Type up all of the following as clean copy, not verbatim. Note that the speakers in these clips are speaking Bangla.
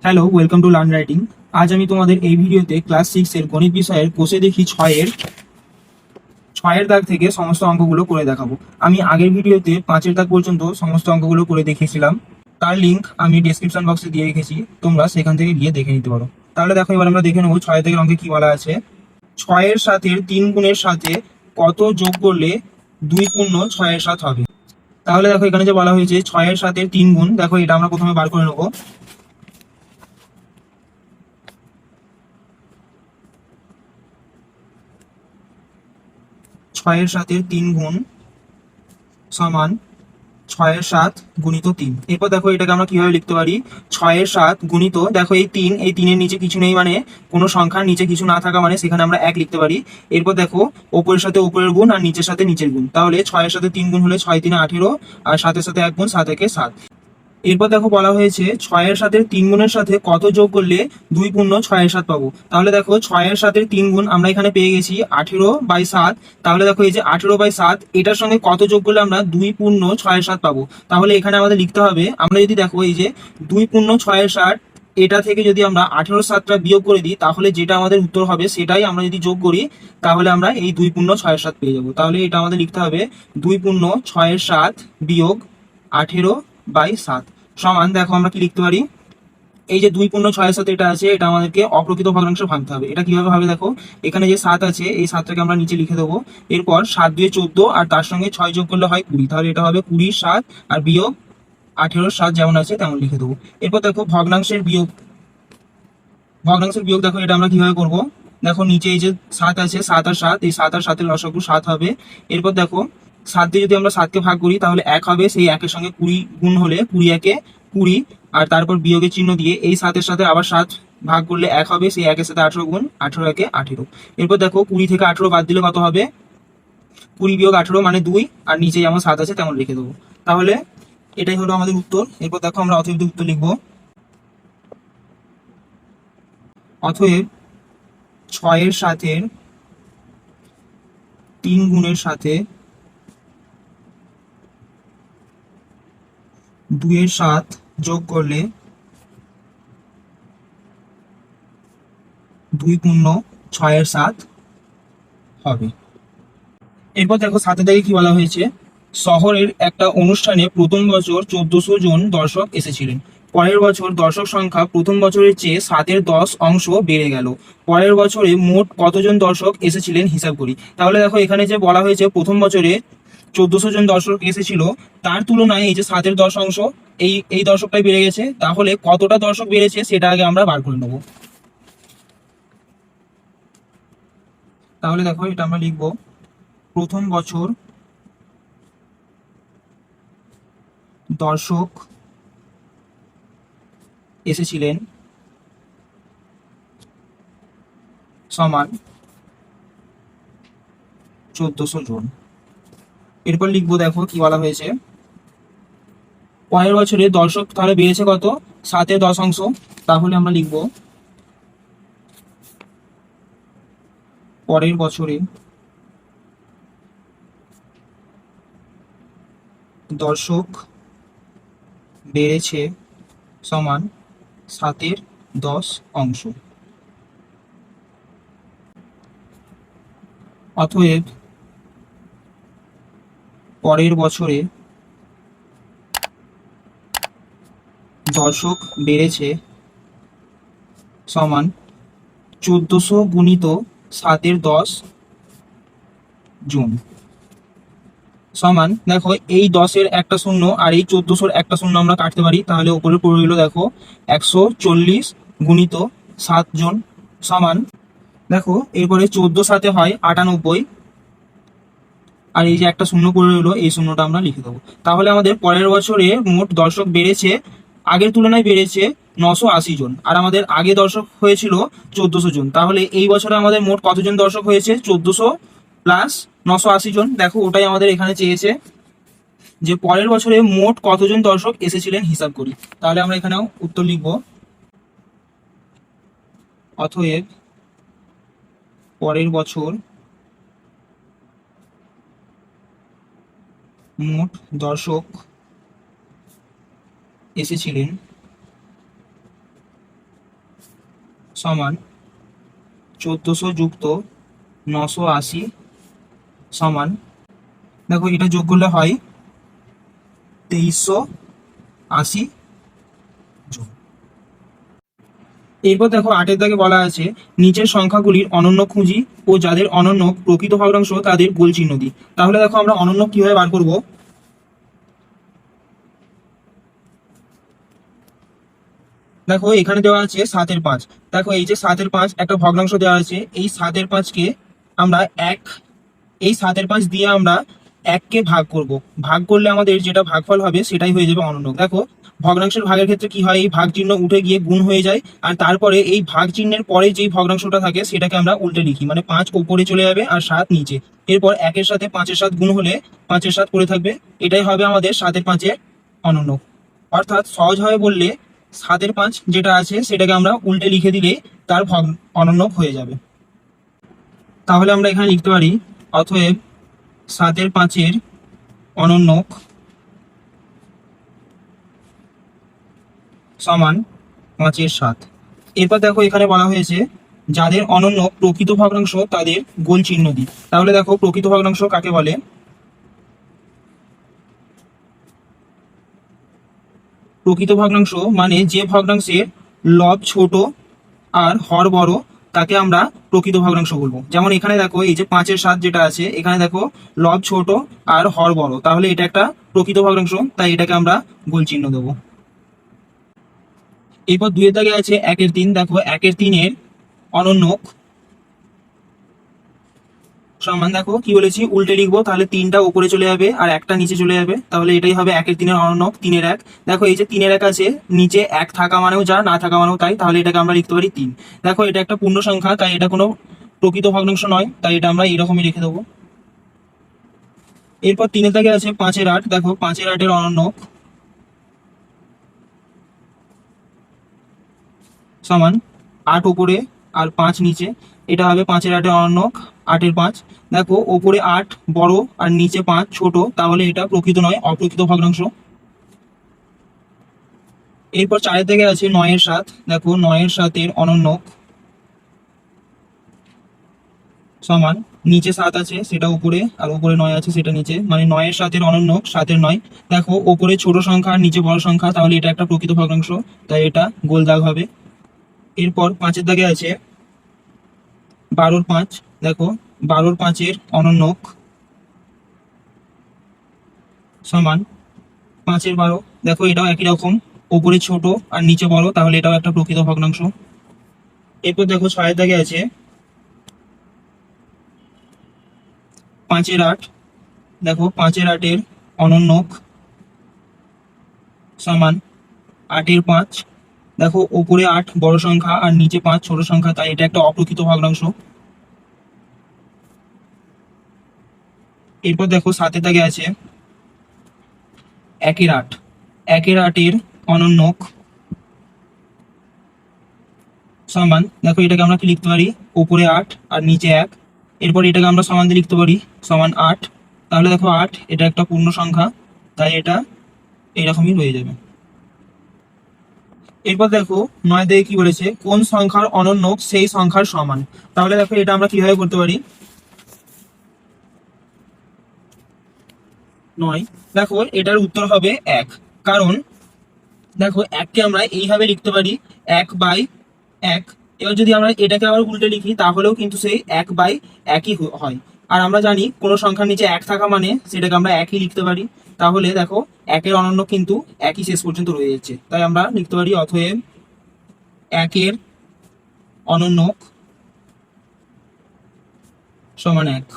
Hello, welcome to learn writing. আজ আমি তোমাদের এই ভিডিওতে ক্লাস 6 এর গণিত বিষয়ের কোষে দেখি ছয়ের দাগ থেকে সমস্ত অঙ্কগুলো করে দেখাবো। আমি আগের ভিডিওতে 5-এর দাগ পর্যন্ত সমস্ত অঙ্কগুলো করে দেখিয়েছিলাম। তার লিংক আমি ডেসক্রিপশন বক্সে দিয়ে রেখেছি, তোমরা সেখান থেকে গিয়ে দেখে নিতে পারো। তাহলে দেখো, এবার আমরা দেখে নেবো 6 থেকে অঙ্কে কি বলা আছে। 6-এর সাথে 3 গুণের সাথে কত যোগ করলে 2 পূর্ণ 6-এর সাথ হবে। তাহলে দেখো, এখানে যে বলা হয়েছে 6-এর সাথে 3 গুণ, দেখো এটা আমরা প্রথমে বার করে নেবো। 6-এর সাথে 3 গুণ সমান 6-এর 7 গুণিত 3। এরপর দেখো, এটাকে আমরা কিভাবে লিখতে পারি। 6-এর 7 গুণিত, দেখো এই 3-এর নিচে কিছু নেই, মানে কোনো সংখ্যার নিচে কিছু না থাকা, মানে সেখানে আমরা 1 লিখতে পারি। এরপর দেখো, ওপরের সাথে ওপরের গুণ আর নিচের সাথে নিচের গুণ, তাহলে 6-এর সাথে 3 গুণ হলে 6 × 3 = 18, আর 7-এর সাথে 1 গুণ, 7 × 1 = 7। এরপর দেখো, বলা হয়েছে 6-এর সাথে 3 গুণের সাথে কত যোগ করলে 2 পূর্ণ 6-এর 7 পাবো। তাহলে দেখো, 6-এর সাথে 3 গুণ আমরা এখানে পেয়ে গেছি 18/7। তাহলে দেখো, এই যে 18/7 এটার সঙ্গে কত যোগ করলে আমরা 2 পূর্ণ 6-এর 7 পাবো। তাহলে এখানে আমাদের লিখতে হবে, আমরা যদি দেখো এই যে 2 পূর্ণ 6-এর 7, এটা থেকে যদি আমরা 18/7টা বিয়োগ করে দিই, তাহলে যেটা আমাদের উত্তর হবে সেটাই আমরা যদি যোগ করি, তাহলে আমরা এই 2 পূর্ণ 6-এর 7 পেয়ে যাবো। তাহলে এটা আমাদের লিখতে হবে 2 পূর্ণ 6-এর 7 বিয়োগ 18/7 সমান, দেখো আমরা কি লিখতে পারি। এই যে 2 পূর্ণ 6-এর সাথে এটা আছে, এটা আমাদেরকে অপ্রকৃত ভগ্নাংশে ভাঙতে হবে। এটা কিভাবে হবে, দেখো এখানে যে 7 আছে, এই 7টাকে আমরা নিচে লিখে দেবো। এরপর 7 × 2 = 14, আর তার সঙ্গে 6 যোগ করলে হয় 20, তাহলে এটা হবে 20/7 আর বিয়োগ 18/7 যেমন আছে তেমন লিখে দেবো। এরপর দেখো, ভগ্নাংশের বিয়োগ দেখো এটা আমরা কিভাবে করব। দেখো নিচে এই যে 7 আছে, 7 আর 7, এই 7 আর 7-এর লসাগু 7 হবে। এরপর দেখো, 7 দিয়ে যদি আমরা 7কে ভাগ করি, তাহলে 1 হবে, সেই 1-এর সঙ্গে 20 গুণ হলে 20 × 1 = 20, আর তারপর বিয়োগের চিহ্ন দিয়ে এই 7-এর সাথে আবার 7 ভাগ করলে 1 হবে, সেই 1-এর সাথে 18 গুণ, 18 × 1 = 18। এরপর দেখো, 20 থেকে 18 বাদ দিলে কত হবে, 20 - 18 মানে 2, আর নিচে যেমন 7 আছে তেমন লিখে দেবো। তাহলে এটাই হলো আমাদের উত্তর। এরপর দেখো, আমরা অতএব উত্তর লিখবো। অতএব 6-এর সাথে 3 গুণের সাথে 2-এর 7 যোগ করলে 2 পূর্ণ 6-এর 7 হবে। এরপর দেখো, 7 থেকে কি বলা হয়েছে। শহরের একটা অনুষ্ঠানে প্রথম বছর 1400 জন দর্শক এসেছিলেন। পরের বছর দর্শক সংখ্যা প্রথম বছরের চেয়ে 7-এর 10 অংশ বেড়ে গেল। পরের বছরে মোট কতজন দর্শক এসেছিলেন হিসাব করি। তাহলে দেখো, এখানে যে বলা হয়েছে প্রথম বছরে 1400 জন দর্শক এসেছিল, তার তুলনায় এই যে 7-এর 10 অংশ, এই দর্শকটাই বেড়ে গেছে। তাহলে কতটা দর্শক বেড়েছে সেটা আগে আমরা বার করে নেবো। তাহলে দেখো, এটা আমরা লিখবো, প্রথম বছর দর্শক এসেছিলেন সমান 1400 জন। এরপর লিখবো, দেখো কি বলা হয়েছে। পরের বছরে দর্শক তাহলে বেড়েছে কত, 7-এর 10 অংশ। তাহলে আমরা লিখবো, পরের বছরে দর্শক বেড়েছে সমান 7-এর 10 অংশ। অতএব পরের বছরে দর্শক বেড়েছে সমান 1400 গুণিত 7-এর 10 জন সমান, দেখো এই 10-এর একটা শূন্য আর এই 1400-র একটা শূন্য আমরা কাটতে পারি, তাহলে উপরে পড়ে রইল দেখো 140 গুণিত 7 জন সমান, দেখো এরপরে 14 × 7 = 98, আর এই যে একটা শূন্য পড়ে রইলো, এই শূন্যটা আমরা লিখে দেবো। তাহলে আমাদের পরের বছরে মোট দর্শক বেড়েছে, আগের তুলনায় বেড়েছে 980 জন, আর আমাদের আগে দর্শক হয়েছিল 1400 জন। তাহলে এই বছরে আমাদের মোট কতজন দর্শক হয়েছে, 1400 প্লাস 980 জন। দেখো, ওটাই আমাদের এখানে চেয়েছে, যে পরের বছরে মোট কতজন দর্শক এসেছিলেন হিসাব করি। তাহলে আমরা এখানেও উত্তর লিখব। অতএব পরের বছর মোট দর্শক এসেছিলেন সমান 1400 যুক্ত 980 সমান, দেখো এটা যোগ করলে হয় 2380 জন। এরপর দেখো 8 দাগে বলা আছে নিচের সংখ্যাগুলির অনন্য খুঁজি ও যাদের অনন্য প্রকৃত ভগ্নাংশ তাদের গোল চিহ্ন দিই। তাহলে দেখো আমরা অনন্য কিভাবে বার করব। দেখো এখানে দেওয়া আছে 7/5। দেখো এই যে 7/5 একটা ভগ্নাংশ দেওয়া আছে, এই 7/5 কে আমরা এই 7/5 দিয়ে আমরা 1 কে ভাগ করব। ভাগ করলে আমাদের যেটা ভাগফল হবে সেটাই হয়ে যাবে অনন্য। দেখো ভগ্নাংশের ভাগের ক্ষেত্রে কি হয়, এই ভাগ চিহ্ন উঠে গিয়ে গুণ হয়ে যায়, আর তারপরে এই ভাগ চিহ্নের পরে যেই ভগ্নাংশটা থাকে সেটাকে আমরা উল্টে লিখি, মানে 5 উপরে চলে যাবে আর 7 নিচে। এরপর 1-এর সাথে 5-এর সাথে গুণ হলে 5-এর সাথে পড়ে থাকবে, এটাই হবে আমাদের 7/5 অনন্য। অর্থাৎ সহজভাবে বললে 7/5 যেটা আছে সেটাকে আমরা উল্টে লিখে দিলে তার অনন্য হয়ে যাবে। তাহলে আমরা এখানে লিখতে পারি অতএব 7/5 অনন্যক সমান 5/7। এরপর দেখো এখানে বলা হয়েছে যাদের অনন্য প্রকৃত ভগ্নাংশ তাদের গোল চিহ্ন দিই। তাহলে দেখো প্রকৃত ভগ্নাংশ কাকে বলে। প্রকৃত ভগ্নাংশ মানে যে ভগ্নাংশের লব ছোট আর হর বড় তাকে আমরা প্রকৃত ভগ্নাংশ বলবো। যেমন এখানে দেখো এই যে 5/7 যেটা আছে, এখানে দেখো লব ছোট আর হর বড়, তাহলে এটা একটা প্রকৃত ভগ্নাংশ, তাই এটাকে আমরা গোল চিহ্ন দেবো। এরপর 2-এর দাগে আছে 1/3। দেখো 1/3 অনন্যক সমান, দেখো কি বলেছি উল্টে লিখবো, তাহলে 3টা উপরে চলে যাবে আর 1টা নিচে চলে যাবে, তাহলে এটাই হবে 1/3 অনন্যক 3/1। দেখো এই যে 3/1 আছে, নিচে 1 থাকা মানেও যা, না থাকা মানেও তাই, তাহলে এটাকে আমরা লিখতে পারি 3। দেখো এটা একটা পূর্ণ সংখ্যা, তাই এটা কোনো প্রকৃত ভগ্নাংশ নয়, তাই এটা আমরা এরকমই রেখে দেবো। এরপর 3-এর দাগে আছে 5/8। দেখো 5/8 অনন্যক সমান 8 উপরে আর 5 নিচে, এটা হবে 5/8 অনন্যক 8/5। দেখো ওপরে 8 বড় আর নিচে 5 ছোট, তাহলে এটা প্রকৃত নয়, অপ্রকৃত ভগ্নাংশ। এরপর 4-এর দিকে আছে 9/7। দেখো 9/7 অনন্যক সমান নিচে 7 আছে সেটা উপরে আর উপরে 9 আছে সেটা নিচে, মানে 9/7 অনন্যক 7/9। দেখো ওপরে ছোট সংখ্যা আর নিচে বড় সংখ্যা, তাহলে এটা একটা প্রকৃত ভগ্নাংশ, তাই এটা গোল দাগ হবে। এরপর 5-এর দাগে আছে 12/5। দেখো 12/5 অনন্যক সমান 5/12। দেখো এটাও একই রকম, ওপরে ছোট আর নিচে বড়, তাহলে এটাও একটা প্রকৃত ভগ্নাংশ। এরপর দেখো 6-এর দাগে আছে 5/8। দেখো 5/8 অনন্যক সমান 8/5। দেখো ওপরে 8 বড় সংখ্যা আর নিচে 5 ছোট সংখ্যা, তাই এটা একটা অপ্রকৃত ভগ্নাংশ। এরপর দেখো 7-এর দাগে আছে 1/8। 1/8 অনন্যক সমান, দেখো এটাকে আমরা কি লিখতে পারি, উপরে 8 আর নিচে 1। এরপর এটাকে আমরা সমান দিয়ে লিখতে পারি সমান 8। তাহলে দেখো 8 এটা একটা পূর্ণ সংখ্যা, তাই এটা এইরকমই রয়ে যাবে। এরপর দেখো 9 দিয়ে কি বলেছে, কোন সংখ্যার অনন্যক সেই সংখ্যার সমান। তাহলে দেখো এটা আমরা কিভাবে করতে পারি। 9, দেখো এটার উত্তর হবে 1, কারণ দেখো 1কে আমরা এইভাবে লিখতে পারি 1/1। এবার যদি আমরা এটাকে আবার উল্টে লিখি তাহলেও কিন্তু সেই 1/1ই হয়। আর আমরা জানি কোনো সংখ্যার নিচে 1 থাকা মানে সেটাকে আমরা 1ই লিখতে পারি, তাহলে দেখো 1-এর অনন্য কিন্তু 1ই শেষ পর্যন্ত রয়ে যাচ্ছে, তাই আমরা লিখতে পারি অতএব 1-এর অনন্যক সমান 1।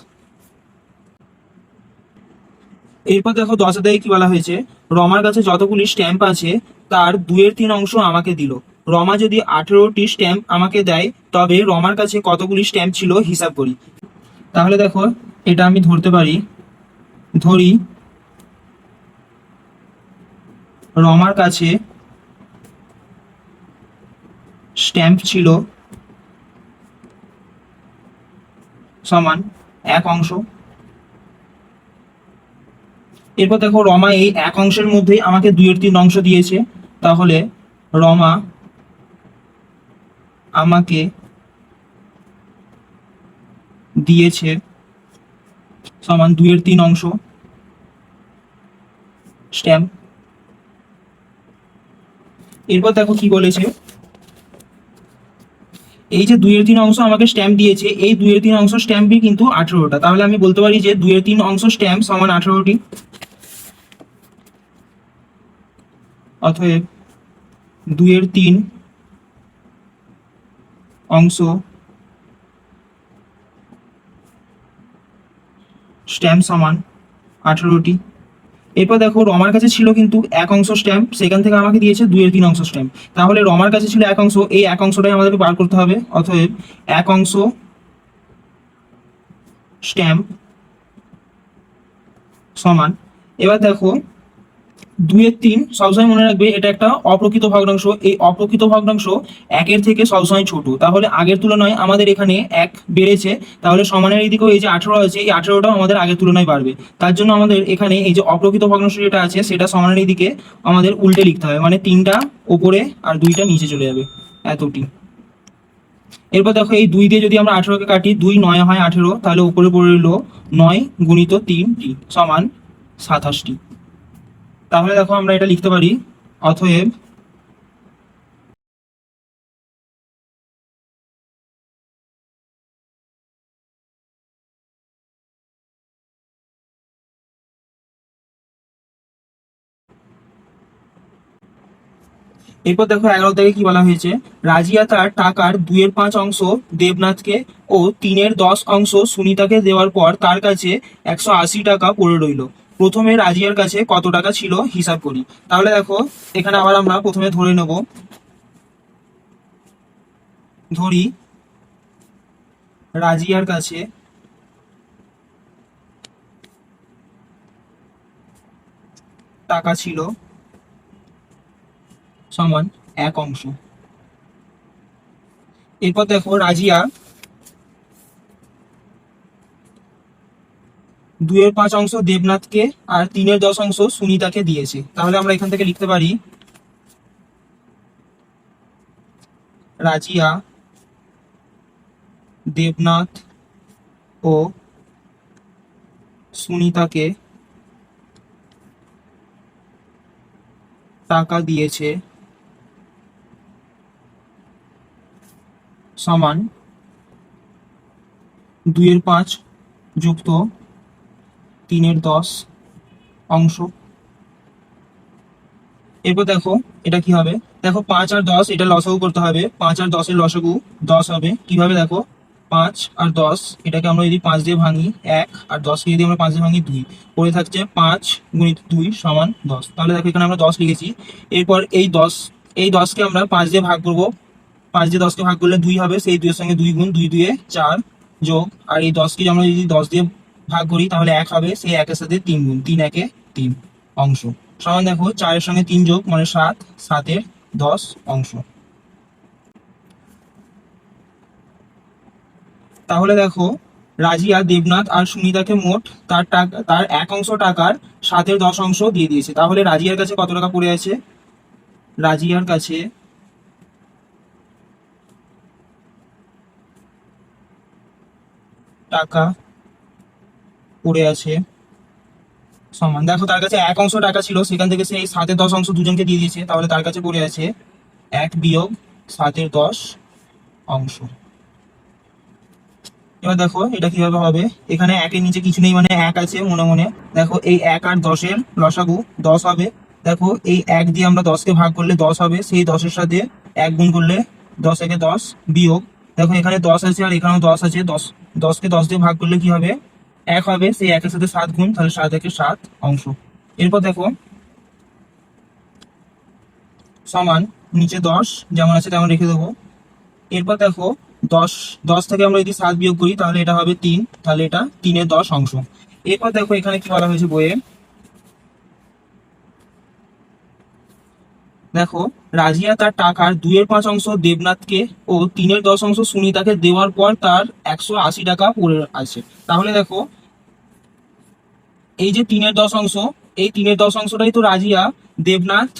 এরপর দেখো 10 অধ্যায়ে কি বলা হয়েছে, রমার কাছে যতগুলি স্ট্যাম্প আছে তার 2/3 অংশ আমাকে দিল। রমা যদি 18টি স্ট্যাম্প আমাকে দেয় তবে রমার কাছে কতগুলি স্ট্যাম্প ছিল হিসাব করি। তাহলে দেখো এটা আমি ধরতে পারি, ধরি রমার কাছে স্ট্যাম্প ছিল সমান 1 অংশ। এরপর দেখো রমা এই 1 অংশের মধ্যেই আমাকে 2/3 অংশ দিয়েছে, তাহলে রমা আমাকে দিয়েছে সমান 2/3 স্ট্যাম্প। এরপর দেখো কি বলেছে, এই যে 2/3 আমাকে স্ট্যাম্প দিয়েছে, এই 2/3 স্ট্যাম্পই কিন্তু 18টা। তাহলে আমি বলতে পারি যে 2/3 স্ট্যাম্প সমান 18টি। অতএব 2/3 স্ট্যাম্প সমান 18টি। এরপর দেখো রমার কাছে ছিল কিন্তু 1 স্ট্যাম্প, সেখান থেকে আমাকে দিয়েছে 2/3 স্ট্যাম্প। তাহলে রমার কাছে ছিল 1, এই 1টাই আমাদেরকে বার করতে হবে। অতএব 1 স্ট্যাম্প সমান, এবার দেখো 2/3 সবসময় মনে রাখবে এটা একটা অপ্রকৃত ভগ্নাংশ। এই অপ্রকৃত ভগ্নাংশ 1-এর থেকে সবসময় ছোট। তাহলে আগের তুলনায় আমাদের এখানে 1 বেড়েছে, তাহলে সমানের এইদিকেও এই যে 18 আছে, এই 18টাও আমাদের আগের তুলনায় বাড়বে। তার জন্য আমাদের এখানে এই যে অপ্রকৃত ভগ্নাংশ যেটা আছে সেটা সমানের এইদিকে আমাদের উল্টে লিখতে হবে, মানে 3টা ওপরে আর 2টা নিচে চলে যাবে, এতটি। এরপর দেখো এই 2 দিয়ে যদি আমরা 18কে কাটি, 2 9 হয় 18, তাহলে উপরে পড়ে রইল 9 গুণিত 3টি সমান 27টি। তাহলে দেখো আমরা এটা লিখতে পারি, অতএব এরপর দেখো 11 থেকে কি বলা হয়েছে, রাজিয়া তার টাকার 2/5 দেবনাথকে ও 3/10 সুনিতাকে দেওয়ার পর তার কাছে 180 টাকা পড়ে রইল। প্রথমে রাজিয়ার কাছে কত টাকা ছিল হিসাব করি। তাহলে দেখো এখানে আবার আমরা প্রথমে ধরে নেব, ধরি রাজিয়ার কাছে টাকা ছিল সমান 1। এরপর দেখো রাজিয়া 2/5 দেবনাথকে আর 3/10 সুনিতাকে দিয়েছে। তাহলে আমরা এখান থেকে লিখতে পারি, রাজিয়া দেবনাথ ও সুনিতাকে টাকা দিয়েছে সমান 2/5 যুক্ত 3/10। এরপর দেখো এটা কি হবে, দেখো 5 আর 10 এটা লসাগু করতে হবে, 5 আর 10 এর লসাগু 10 হবে। কিভাবে দেখো, 5 আর 10 এটাকে আমরা যদি 5 দিয়ে ভাঙি 1, আর 10কে যদি আমরা 5 দিয়ে ভাঙি 2, পড়ে থাকছে 5 গুণিত 2 সমান 10। তাহলে দেখো এখানে আমরা 10 লিখেছি। এরপর এই 10কে আমরা 5 দিয়ে ভাগ করব, 5 দিয়ে 10কে ভাগ করলে 2 হবে, সেই 2 এর সঙ্গে 2 গুণ, 2 2 4 যোগ, আর এই 10কে আমরা যদি 10 দিয়ে ভাগ করি তাহলে 1 হবে, সেই 1 এর সাথে 3 গুণ, 3 1 3 সমান দেখো 4 এর সঙ্গে 3 যোগ মানে 7, 7/10। তাহলে দেখো রাজিয়া দেবনাথ আর সুনিতাকে মোট তার 1 টাকার 7/10 দিয়ে দিয়েছে। তাহলে রাজিয়ার কাছে কত টাকা পড়ে আছে, রাজিয়ার কাছে টাকা পড়ে আছে সমান, দেখো তার কাছে 1 টাকা ছিল, সেখান থেকে সেই 7/10 দুজনকে দিয়ে দিয়েছে, তাহলে তার কাছে পড়ে আছে 1 বিয়োগ 7/10। এবার দেখো এটা কিভাবে হবে, এখানে 1-এর নিচে কিছু নেই মানে 1 আছে মনে মনে। দেখো এই 1 আর 10-এর লসাগু 10 হবে। দেখো এই 1 দিয়ে আমরা 10কে ভাগ করলে 10 হবে, সেই 10-এর সাথে 1 গুণ করলে 10 একে 10 বিয়োগ, দেখো এখানে 10 আছে আর এখানেও 10 আছে, 10কে 10 দিয়ে ভাগ করলে কি হবে, 1 হবে, সেই 1-এর সাথে 7 গুণ, তাহলে 7 একে 7। এরপর দেখো সমান নিচে 10 যেমন আছে তেমন রেখে দেবো। এরপর দেখো 10 10 থেকে আমরা যদি 7 বিয়োগ করি তাহলে এটা হবে 3, তাহলে এটা 3/10। এরপর দেখো এখানে কি বলা হয়েছে বইয়ে, দেখো রাজিয়া তার টাকার 2/5 দেবনাথকে ও 3/10 সুনিতাকে দেওয়ার পর তার 180 টাকা পড়ে আছে। তাহলে দেখো এই যে 3/10, এই 3/10টাই তো রাজিয়া দেবনাথ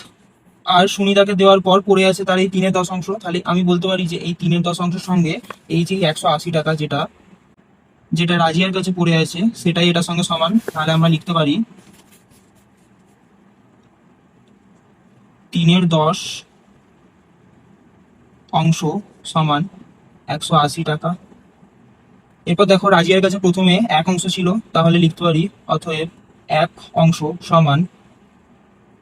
আর সুনিতাকে দেওয়ার পর পড়ে আছে তার এই 3/10, তাহলে আমি বলতে পারি যে এই 3/10 সঙ্গে এই যে 180 টাকা যেটা যেটা রাজিয়ার কাছে পড়ে আছে সেটাই এটার সঙ্গে সমান। তাহলে আমরা লিখতে পারি 3/10 সমান 180 টাকা। এরপর দেখো রাজিয়ার কাছে প্রথমে 1 অংশ ছিল, তাহলে লিখতে পারি অতএব 1 অংশ সমান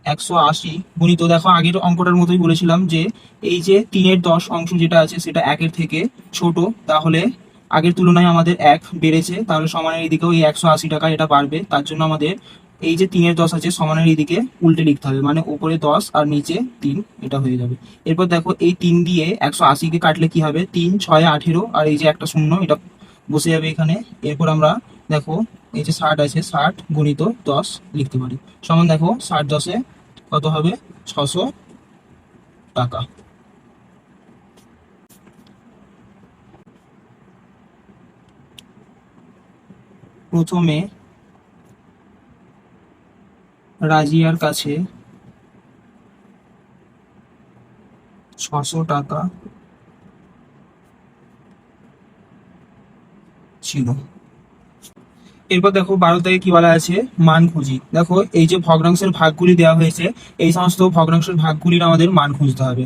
180 গুণিত, দেখো আগের অঙ্কটার মতোই বলেছিলাম যে এই যে 3/10 যেটা আছে সেটা 1-এর থেকে ছোট, তাহলে আগের তুলনায় আমাদের 1 বেড়েছে, তাহলে সমানের এইদিকেও এই 180 টাকা এটা বাড়বে। তার জন্য আমাদের এই যে 3/10 আছে সমানের এইদিকে উল্টে লিখতে হবে, মানে উপরে 10 আর নিচে 3, এটা হয়ে যাবে। এরপর দেখো এই 3 দিয়ে 180-কে কাটলে কি হবে, 3 6 18, আর এই যে একটা শূন্য এটা বসে যাবে এখানে। এরপর আমরা দেখো এই যে 60 আছে, 60 গুণিত 10 লিখতে পারি, সমান দেখো 60 10-এ কত হবে, 600 টাকা। প্রথমে রাজিয়ার কাছে 600 টাকা ছিল। এরপর দেখো 12 থেকে কি বলা আছে, মান খুঁজি। দেখো এই যে ভগ্নাংশের ভাগগুলি দেওয়া হয়েছে, এই সমস্ত ভগ্নাংশের ভাগগুলির আমাদের মান খুঁজতে হবে।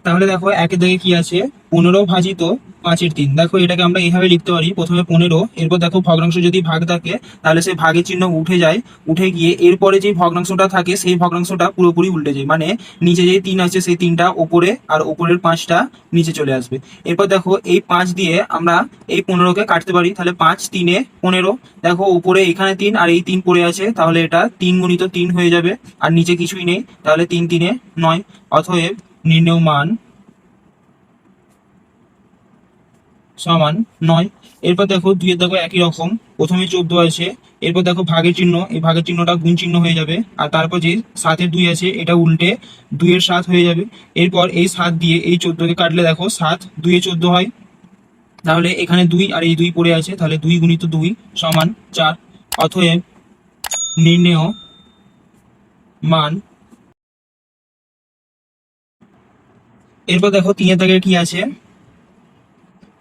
তাহলে দেখো একের দিকে কি আছে, 15/5/3। দেখো এটাকে আমরা এইভাবে লিখতে পারি, প্রথমে 15, এরপর দেখো ভগ্নাংশ যদি ভাগ থাকে তাহলে সেই ভাগের চিহ্ন উঠে যায়, উঠে গিয়ে এরপরে যে ভগ্নাংশটা থাকে সেই ভগ্নাংশটা পুরোপুরি উল্টে যায়, মানে নিচে যে 3 আছে সেই 3টা ওপরে আর ওপরের 5টা নিচে চলে আসবে। এরপর দেখো এই 5 দিয়ে আমরা এই 15-কে কাটতে পারি, তাহলে 5 3-এ 15। দেখো উপরে এখানে 3 আর এই 3 পড়ে আছে, তাহলে এটা 3 গুণিত 3 হয়ে যাবে, আর নিচে কিছুই নেই, তাহলে 3 3-এ 9। অতএব নির্ণেয় মান সমান 9। এরপর দেখো 2-এর দেখো একই রকম, প্রথমে 14 আছে, এরপর দেখো ভাগের চিহ্ন, এই ভাগের চিহ্নটা গুণ চিহ্ন হয়ে যাবে, আর তারপর যে 7-এর 2 আছে এটা উল্টে 2-এর 7 হয়ে যাবে। এরপর এই 7 দিয়ে এই 14-কে কাটলে দেখো 7 2-এ 14 হয়, তাহলে এখানে 2 আর এই 2 পড়ে আছে, তাহলে 2 গুণিত 2 সমান 4। অতএব নির্ণেয় মান। এরপর দেখো 3-এর দাগের কি আছে,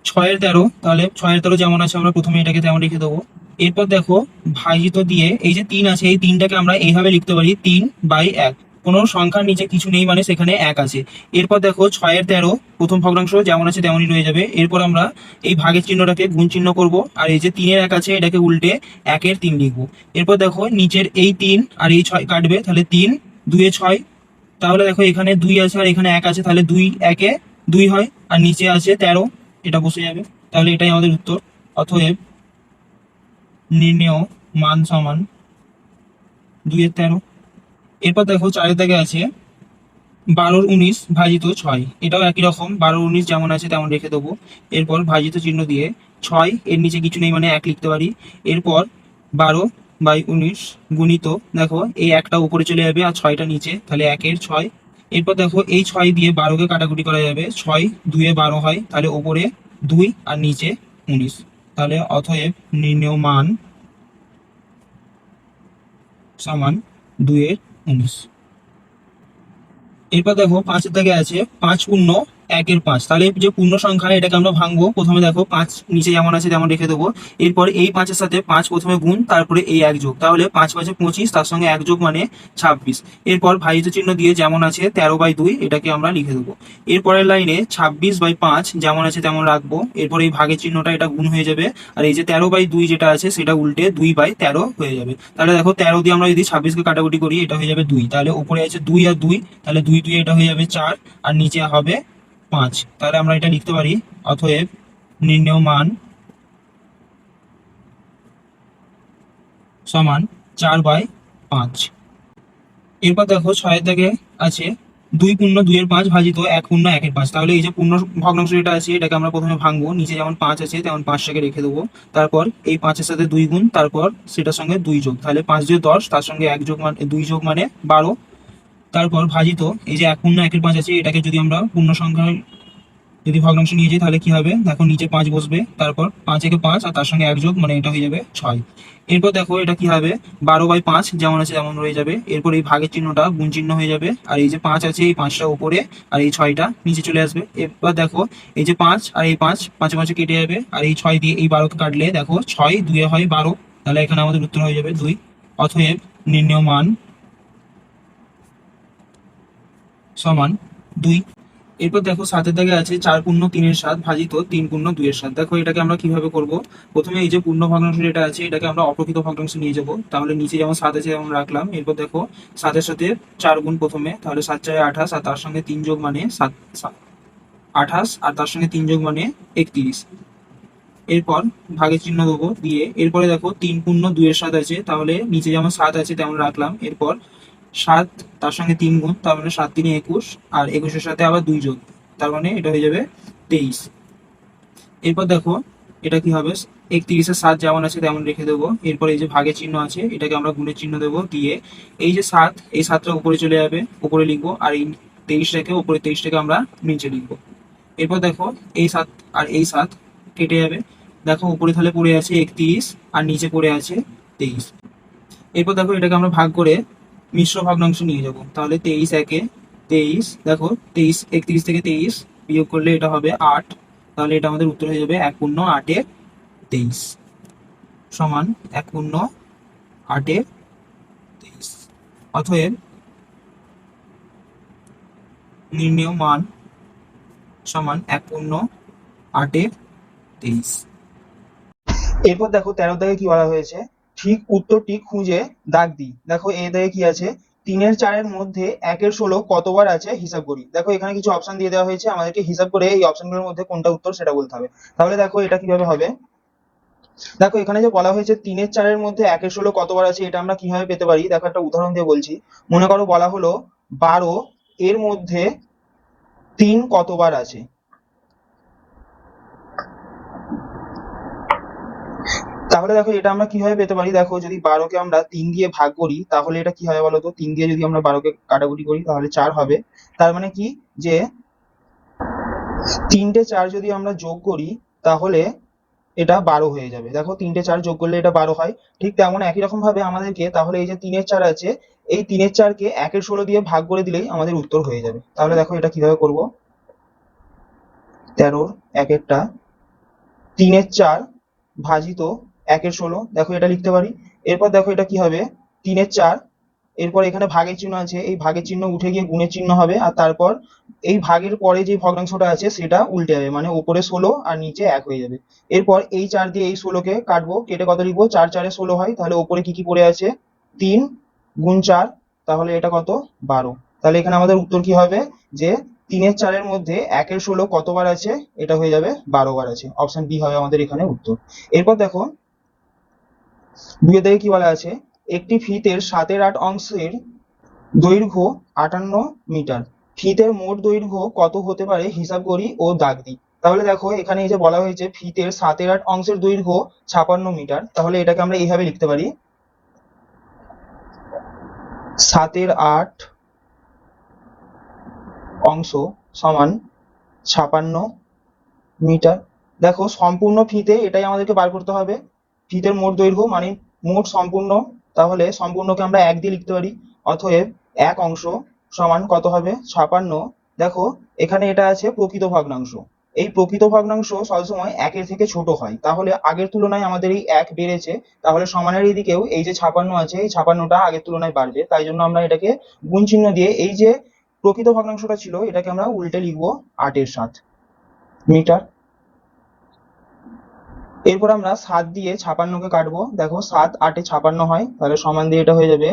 6-এর 13, তাহলে 6-এর 13 যেমন আছে আমরা প্রথমে এটাকে তেমন রেখে দেবো। এরপর দেখো ভাজিত দিয়ে এই যে 3 আছে, এই 3টাকে আমরা এইভাবে লিখতে পারি 3/1, কোনো সংখ্যার নিচে কিছু নেই মানে সেখানে 1 আছে। এরপর দেখো 6-এর 13 প্রথম ভগ্নাংশ যেমন আছে তেমনই রয়ে যাবে। এরপর আমরা এই ভাগের চিহ্নটাকে গুণ চিহ্ন করব, আর এই যে 3-এর 1 আছে এটাকে উল্টে 1-এর 3 লিখবো। এরপর দেখো নিচের এই 3 আর এই 6 কাটবে, তাহলে 3 2-এ 6, তাহলে দেখো এখানে 2 আছে আর এখানে 1 আছে, তাহলে 2 1-এ 2 হয়, আর নিচে আছে 13, এটা বসে যাবে, তাহলে এটাই আমাদের উত্তর। অতএব নির্ণেয় মান সমান 2-এর 13। এরপর দেখো 4-এর দাগে আছে 12-র 19 ভাজিত 6, এটাও একই রকম, 12-র 19 যেমন আছে তেমন রেখে দেবো। এরপর ভাজিত চিহ্ন দিয়ে 6 এর নিচে কিছু নেই মানে 1 লিখতে পারি। এরপর 12/19 গুণিত, দেখো এই 1টা উপরে চলে যাবে আর 6টা নিচে, তাহলে 1-এর 6। এরপর দেখো এই 6 দিয়ে 12-কে কাটাকুটি করা যাবে, 6 2-এ 12 হয়, তাহলে উপরে 2 আর নিচে 19, তাহলে অতএব নির্ণেয় মান সমান 2-এর 19। এরপর দেখো 5-এর দাগে আছে 5 পূর্ণ 1-এর 5, তাহলে যে পূর্ণ সংখ্যা এটাকে আমরা ভাঙবো। প্রথমে দেখো 5 নিচে যেমন আছে তেমন রেখে দেবো, এরপর এই 5-এর সাথে 5 প্রথমে গুণ, তারপরে এই 1 যোগ, তাহলে 5 5-এ 25, তার সঙ্গে 1 যোগ মানে 26। এরপর ভাজিত চিহ্ন দিয়ে যেমন আছে 13/2 এটাকে আমরা লিখে দেবো। এরপরের লাইনে 26/5 যেমন আছে তেমন রাখবো, এরপর এই ভাগের চিহ্নটা এটা গুণ হয়ে যাবে, আর এই যে 13/2 যেটা আছে সেটা উল্টে 2/13 হয়ে যাবে। তাহলে দেখো 13 দিয়ে আমরা যদি 26-কে কাটাকুটি করি এটা হয়ে যাবে 2, তাহলে উপরে আছে 2 আর 2, তাহলে 2 2 এটা হয়ে যাবে 4, আর নিচে হবে 5, তাহলে আমরা এটা লিখতে পারি। অতএব নির্ণেয় মান সমান 4/5। এরপর দেখো 6-এর দাগে আছে 2 পূর্ণ 2-এর 5 ভাজিত 1 পূর্ণ 1-এর 5, তাহলে এই যে পূর্ণ ভগ্নাংশ যেটা আছে এটাকে আমরা প্রথমে ভাঙবো, নিচে যেমন 5 আছে তেমন 5টাকে রেখে দেবো, তারপর এই 5-এর সাথে 2 গুণ, তারপর সেটার সঙ্গে 2 যোগ, তাহলে 5 দিয়ে 10, তার সঙ্গে 1 যোগ মানে 2 যোগ মানে 12। তারপর ভাজিত এই যে 1 পূর্ণ 1-এর 5 আছে এটাকে যদি আমরা পূর্ণ সংখ্যায় যদি ভগ্নাংশ নিয়ে যাই তাহলে কি হবে, দেখো নিচে 5 বসবে, তারপর 5 একে 5 আর তার সঙ্গে 1 যোগ, মানে এটা হয়ে যাবে 6। এরপর দেখো এটা কি হবে, 12/5 যেমন আছে তেমন রয়ে যাবে। এরপর এই ভাগের চিহ্নটা গুণ চিহ্ন হয়ে যাবে, আর এই যে 5 আছে এই 5টা উপরে আর এই 6টা নিচে চলে আসবে। এরপর দেখো এই যে 5 আর এই 5, 5 5 কেটে যাবে, আর এই 6 দিয়ে এই 12কে কাটলে দেখো 6 2 হয় 12, তাহলে এখানে আমাদের উত্তর হয়ে যাবে 2। অতএব নির্ণেয় মান সমান 2। এরপর দেখো 7-এর দাগে আছে 4 পূর্ণ 3-এর 7 ভাজিত 3 পূর্ণ 2-এর 7। দেখো এটাকে আমরা কিভাবে করব, প্রথমে এই যে পূর্ণ ভগ্নাংশ যেটা আছে এটাকে আমরা অপ্রকৃত ভগ্নাংশে নিয়ে যাব। তাহলে নিচে যেমন 7 আছে যেমন রাখলাম। এরপর দেখো 7-এর সাথে 4 গুণ প্রথমে, তাহলে 7 4 28, আর তার সঙ্গে 3 যোগ মানে 28, আর তার সঙ্গে 3 যোগ মানে 31। এরপর ভাগের চিহ্ন দেবো দিয়ে, এরপরে দেখো 3 পূর্ণ 2-এর 7 আছে, তাহলে নিচে যেমন 7 আছে তেমন রাখলাম। এরপর 7 তার সঙ্গে 3 গুণ, তার মানে 7 3 21, আর 21-এর সাথে আবার 2 যোগ, তার মানে এটা হয়ে যাবে 23। এরপর দেখো এটা কি হবে, 31-এর 7 যেমন আছে তেমন রেখে দেবো। এরপর এই যে ভাগের চিহ্ন আছে এটাকে আমরা গুণের চিহ্ন দেবো দিয়ে, এই যে 7 এই 7টা উপরে চলে যাবে, উপরে লিখবো, আর এই 23টাকে উপরে 23টাকে আমরা নিচে লিখবো। এরপর দেখো এই 7 আর এই 7 কেটে যাবে, দেখো উপরে তাহলে পড়ে আছে 31 আর নিচে পড়ে আছে 23। এরপর দেখো এটাকে আমরা ভাগ করে মিশ্র ভগ্নাংশ নিয়ে যাব, তাহলে 23 একে 23, দেখো 23 31 থেকে 23 বিয়োগ করলে এটা হবে 8, তাহলে এটা আমাদের উত্তর হয়ে যাবে 1 পূর্ণ 8-এর 23 সমান 1 পূর্ণ 8-এর 23। অতএব নির্ণেয় মান সমান 1 পূর্ণ 8-এর 23। এরপর দেখো 13 দাগে কি বলা হয়েছে, ঠিক উত্তরটি খুঁজে দাগ দিই। দেখো এই দাগে কি আছে, 3-এর 4-এর মধ্যে 1-এর 16 কতবার আছে হিসাব করি। দেখো এখানে কিছু অপশন দিয়ে দেওয়া হয়েছে, আমাদেরকে হিসাব করে এই অপশনগুলোর মধ্যে কোনটা উত্তর সেটা বলতে হবে। তাহলে দেখো এটা কিভাবে হবে, দেখো এখানে যে বলা হয়েছে 3-এর 4-এর মধ্যে 1-এর 16 কতবার আছে, এটা আমরা কিভাবে পেতে পারি। দেখো একটা উদাহরণ দিয়ে বলছি। মনে করো বলা হলো 12 এর মধ্যে 3 কতবার আছে। তাহলে দেখো এটা আমরা কিভাবে পেতে পারি, দেখো যদি 12কে আমরা 3 দিয়ে ভাগ করি তাহলে এটা কি হবে বলতো, 3 দিয়ে যদি আমরা 12কে কাটাকুটি করি তাহলে 4 হবে। তার মানে কি যে 3টে 4 যদি আমরা যোগ করি তাহলে এটা 12 হয়ে যাবে। দেখো 3টে 4 যোগ করলে এটা 12 হয়। ঠিক তেমন একই রকম ভাবে আমাদেরকে তাহলে এই যে 3-এর 4 আছে, এই 3-এর 4কে 1-এর 16 দিয়ে ভাগ করে দিলেই আমাদের উত্তর হয়ে যাবে। তাহলে দেখো এটা কিভাবে করব, 13-র 1-এরটা 3-এর 4 ভাজিত 1-এর 16, দেখো এটা লিখতে পারি। এরপর দেখো এটা কি হবে, 3-এর 4, এরপর এখানে ভাগের চিহ্ন আছে, এই ভাগের চিহ্ন উঠে গিয়ে গুণের চিহ্ন হবে, আর তারপর এই ভাগের পরে যে ভগ্নাংশটা আছে সেটা উল্টে যাবে, মানে উপরে 16 আর নিচে 1 হয়ে যাবে। এরপর এই 4 দিয়ে এই 16কে কাটবো, কেটে কত লিখবো, 4 4 16 হয়, তাহলে উপরে কি কি পড়ে আছে, 3 গুণ 4, তাহলে এটা কত, 12। তাহলে এখানে আমাদের উত্তর কি হবে, যে 3-এর 4-এর মধ্যে 1-এর 16 কতবার আছে, এটা হয়ে যাবে 12 বার আছে। অপশন বি হবে আমাদের এখানে উত্তর। এরপর দেখো 2 থেকে কি বলা আছে, একটি ফিতের 7-এর 8 অংশের দৈর্ঘ্য 58 মিটার, ফিতের মোট দৈর্ঘ্য কত হতে পারে হিসাব করি ও দাগ দিই। তাহলে দেখো এখানে এই যে বলা হয়েছে ফিতের 7-এর 8 অংশের দৈর্ঘ্য 56 মিটার, তাহলে এটাকে আমরা এইভাবে লিখতে পারি, 7-এর 8 অংশ সমান 56 মিটার। দেখো সম্পূর্ণ ফিতে এটাই আমাদেরকে বার করতে হবে, ফিতের মোট দৈর্ঘ্য মানে মোট সম্পূর্ণ, তাহলে সম্পূর্ণকে আমরা 1 দিয়ে লিখতে পারি। অতএব 1 অংশ সমান কত হবে, 56। দেখো এখানে এটা আছে প্রকৃত ভগ্নাংশ, এই প্রকৃত ভগ্নাংশ সবসময় 1-এর থেকে ছোট হয়, তাহলে আগের তুলনায় আমাদের এই 1 বেড়েছে, তাহলে সমানের এই দিকেও এই যে 56 আছে এই 56টা আগের তুলনায় বাড়বে, তাই জন্য আমরা এটাকে গুণ চিহ্ন দিয়ে এই যে প্রকৃত ভগ্নাংশটা ছিল এটাকে আমরা উল্টে লিখবো 8-এর 7 মিটার। এরপর আমরা 7 দিয়ে 56কে কাটবো, দেখো 7 8-এ 56 হয়, তাহলে সমান দিয়ে এটা হয়ে যাবে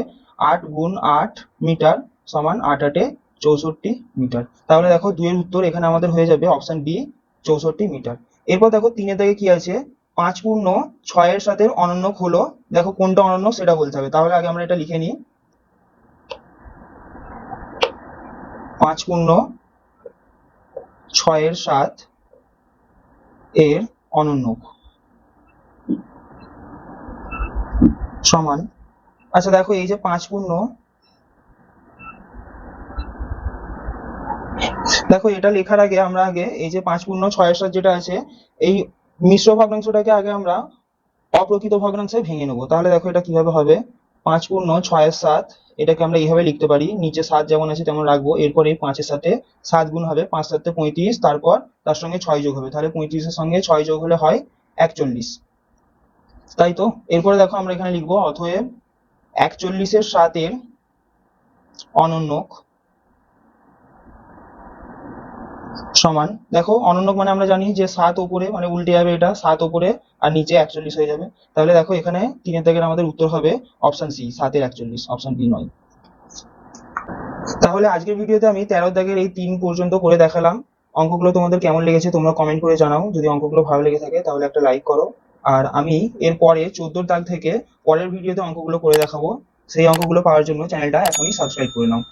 8 গুণ 8 মিটার সমান 8 8-এ 64 মিটার। তাহলে দেখো 2 এর উত্তর এখানে আমাদের হয়ে যাবে অপশন বি, 64 মিটার। এরপর দেখো 3-এর দাগে কি আছে, 5 পূর্ণ 6-এর সাথে অনন্যক হলো, দেখো কোনটা অনন্য সেটা বলতে হবে। তাহলে আগে আমরা এটা লিখে নিই, 5 পূর্ণ 6-এর 7 এর অনন্যক সমান, আচ্ছা দেখো এই যে 5 পূর্ণ দেখো এটা লেখার আগে আমরা আগে এই যে 5 পূর্ণ 6/7 যেটা আছে, এই মিশ্র ভগ্নাংশটাকে আগে আমরা অপ্রকৃত ভগ্নাংশে ভেঙে নেবো। তাহলে দেখো এটা কিভাবে হবে, 5 পূর্ণ 6/7, এটাকে আমরা এইভাবে লিখতে পারি, নিচে 7 যেমন আছে তেমন রাখবো, এরপর এই 5-এর সাথে 7 গুণ হবে, 5 7 35, তারপর তার সঙ্গে 6 যোগ হবে, তাহলে 35-এর সঙ্গে 6 যোগ হলে হয় 41, তাই তো। এরপরে দেখো আমরা এখানে লিখবো অতএব 41-এর 7-এর অনন্যক সমান, দেখো অনন্যক মানে আমরা জানি যে 7 ওপরে, মানে উল্টে যাবে, এটা 7 ওপরে আর নিচে 41 হয়ে যাবে। তাহলে দেখো এখানে 3-এর দাগের আমাদের উত্তর হবে অপশন সি, 7-এর 41, অপশন বি নয়। তাহলে আজকের ভিডিওতে আমি 13 দাগের এই 3 পর্যন্ত করে দেখালাম। অঙ্কগুলো তোমাদের কেমন লেগেছে তোমরা কমেন্ট করে জানাও। যদি অঙ্কগুলো ভালো লেগে থাকে তাহলে একটা লাইক করো। আর আমি এর পরে 14 দাগ থেকে পরের ভিডিওতে অঙ্কগুলো করে দেখাবো। সেই অঙ্কগুলো পাওয়ার জন্য চ্যানেলটা এখনই সাবস্ক্রাইব করে নাও।